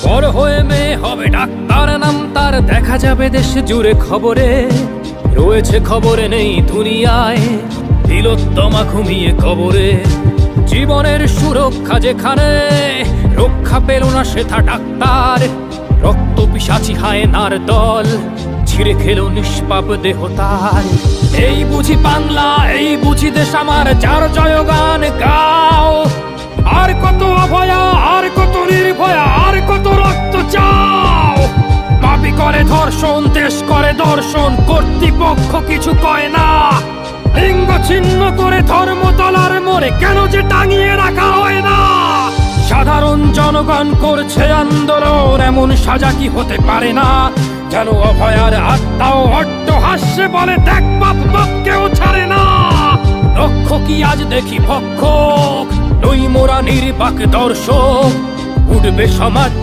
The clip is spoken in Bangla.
বড় হয়ে মেয়ে হবে ডাক্তার, নাম তার দেখা যাবে দেশ জুড়ে খবরে। রয়েছে খবরে নেই দুনিয়ায়, তিলোত্তমা ঘুমিয়ে কবরে। জীবনের সুরক্ষা যেখানে, রক্ষা পেল না সেথা ডাক্তার। রক্ত পিশাচি হায়নার দল, ছিঁড়ে খেলো নিষ্পাপ দেহ তার। এই বুঝি বাংলা, এই বুঝি দেশ আমার, যার জয়গান গাও। আর কত অভয়া, আর কত নির্ভয়া, আর কত রক্ত চাও। পাপি করে ধর্ষণ, দেশ করে দর্শন, কর্তৃপক্ষ কিছু কয় না। লিঙ্গ ছিন্ন করে ধর্মতলার মোড়ে কেন যে টাঙিয়ে রাখা হয় না। সাধারণ জনগণ করছে আন্দোলন, এমন সাজা কি হতে পারে না। যেন অভয়ার আত্মাও অট্টহাস্যে বলে, দেখ বাপ বাপকেও ছাড়ে না। লক্ষ্য কি আজ দেখি ভক্ষক, নই মোরা নির্বাক দর্শক। উঠবে সমাজ